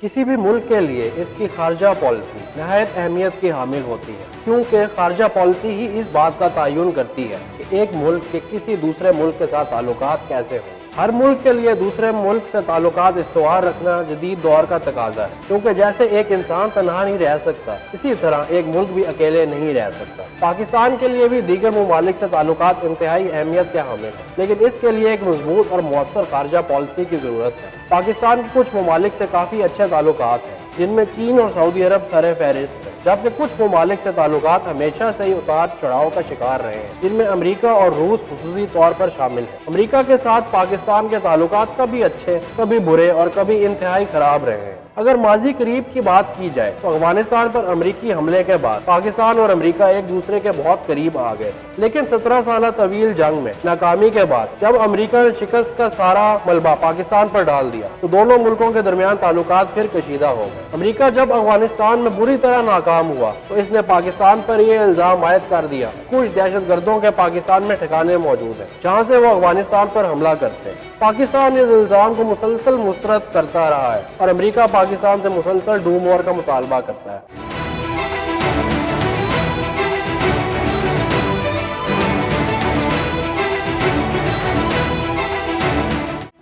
کسی بھی ملک کے لیے اس کی خارجہ پالیسی نہایت اہمیت کی حامل ہوتی ہے، کیونکہ خارجہ پالیسی ہی اس بات کا تعین کرتی ہے کہ ایک ملک کے کسی دوسرے ملک کے ساتھ تعلقات کیسے ہوں۔ ہر ملک کے لیے دوسرے ملک سے تعلقات استوار رکھنا جدید دور کا تقاضا ہے، کیونکہ جیسے ایک انسان تنہا نہیں رہ سکتا، اسی طرح ایک ملک بھی اکیلے نہیں رہ سکتا۔ پاکستان کے لیے بھی دیگر ممالک سے تعلقات انتہائی اہمیت کے حامل ہیں، لیکن اس کے لیے ایک مضبوط اور مؤثر خارجہ پالیسی کی ضرورت ہے۔ پاکستان کے کچھ ممالک سے کافی اچھے تعلقات ہیں، جن میں چین اور سعودی عرب سر فہرست ہے، جبکہ کچھ ممالک سے تعلقات ہمیشہ سے ہی اتار چڑھاؤ کا شکار رہے ہیں، جن میں امریکہ اور روس خصوصی طور پر شامل ہیں۔ امریکہ کے ساتھ پاکستان کے تعلقات کبھی اچھے، کبھی برے اور کبھی انتہائی خراب رہے ہیں۔ اگر ماضی قریب کی بات کی جائے تو افغانستان پر امریکی حملے کے بعد پاکستان اور امریکہ ایک دوسرے کے بہت قریب آ گئے، لیکن 17 سالہ طویل جنگ میں ناکامی کے بعد جب امریکہ نے شکست کا سارا ملبہ پاکستان پر ڈال دیا تو دونوں ملکوں کے درمیان تعلقات پھر کشیدہ ہو گئے۔ امریکہ جب افغانستان میں بری طرح ناکام ہوا تو اس نے پاکستان پر یہ الزام عائد کر دیا کچھ دہشت گردوں کے پاکستان میں ٹھکانے موجود ہیں جہاں سے وہ افغانستان پر حملہ کرتے ہیں۔ پاکستان اس الزام کو مسلسل مسترد کرتا رہا ہے اور امریکہ پاکستان سے مسلسل ڈوم وار کا مطالبہ کرتا ہے۔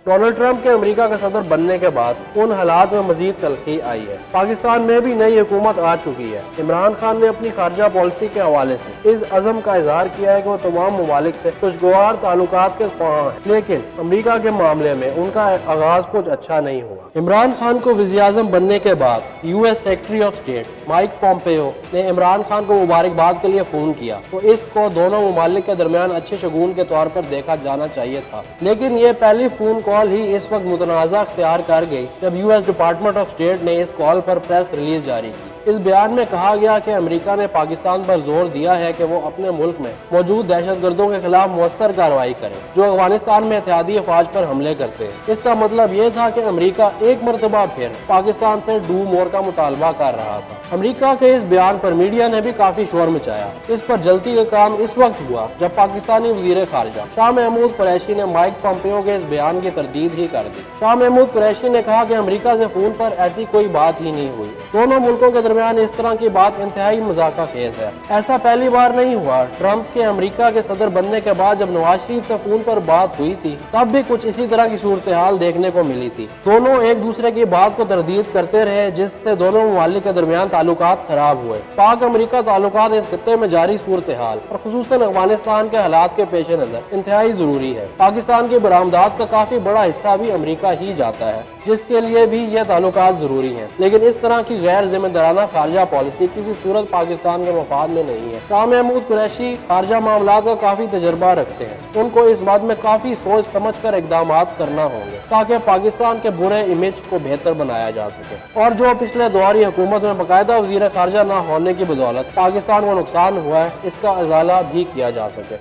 ڈونلڈ ٹرمپ کے امریکہ کا صدر بننے کے بعد ان حالات میں مزید تلخی آئی ہے۔ پاکستان میں بھی نئی حکومت آ چکی ہے۔ عمران خان نے اپنی خارجہ پالیسی کے حوالے سے اس عزم کا اظہار کیا ہے کہ وہ تمام ممالک سے خوشگوار تعلقات کے خواہاں ہیں، لیکن امریکہ کے معاملے میں ان کا آغاز کچھ اچھا نہیں ہوا۔ عمران خان کو وزیر اعظم بننے کے بعد U S secretary of state mic Pompeo نے عمران خان کو مبارکباد کے لیے فون کیا تو اس کو دونوں ممالک کے درمیان اچھے شگون کے طور پر دیکھا جانا چاہیے تھا، لیکن یہ پہلی فون کال ہی اس وقت متنازع اختیار کر گئی جب U S department of state نے اس کال پر پریس ریلیز جاری کی۔ اس بیان میں کہا گیا کہ امریکہ نے پاکستان پر زور دیا ہے کہ وہ اپنے ملک میں موجود دہشت گردوں کے خلاف مؤثر کارروائی کرے جو افغانستان میں اتحادی افواج پر حملے کرتے ہیں۔ اس کا مطلب یہ تھا کہ امریکہ ایک مرتبہ پھر پاکستان سے ڈوم وار کا مطالبہ کر رہا تھا۔ امریکہ کے اس بیان پر میڈیا نے بھی کافی شور مچایا۔ اس پر جلدی کا کام اس وقت ہوا جب پاکستانی وزیر خارجہ شاہ محمود قریشی نے مائک پومپیو کے اس بیان کی تردید ہی کر دی۔ شاہ محمود قریشی نے کہا کہ امریکہ سے فون پر ایسی کوئی بات ہی نہیں ہوئی، دونوں ملکوں کے درمیان اس طرح کی بات انتہائی مذاکرہ خیز ہے، ایسا پہلی بار نہیں ہوا۔ ٹرمپ کے امریکہ کے صدر بننے کے بعد جب نواز شریف سے فون پر بات ہوئی تھی تب بھی کچھ اسی طرح کی صورتحال دیکھنے کو ملی تھی۔ دونوں ایک دوسرے کی بات کو تردید کرتے رہے جس سے دونوں ممالک کے درمیان تعلقات خراب ہوئے۔ پاک امریکہ تعلقات اس خطے میں جاری صورتحال اور خصوصاً افغانستان کے حالات کے پیش نظر انتہائی ضروری ہے۔ پاکستان کی برآمدات کا کافی بڑا حصہ بھی امریکہ ہی جاتا ہے، جس کے لیے بھی یہ تعلقات ضروری ہیں، لیکن اس طرح کی غیر ذمہ دارانہ خارجہ پالیسی کسی صورت پاکستان کے مفاد میں نہیں ہے۔ شاہ محمود قریشی خارجہ معاملات کا کافی تجربہ رکھتے ہیں، ان کو اس بات میں کافی سوچ سمجھ کر اقدامات کرنا ہوں گے تاکہ پاکستان کے برے امیج کو بہتر بنایا جا سکے، اور جو پچھلے دوری حکومت میں باقاعدہ وزیر خارجہ نہ ہونے کی بدولت پاکستان کو نقصان ہوا ہے اس کا ازالہ بھی کیا جا سکے۔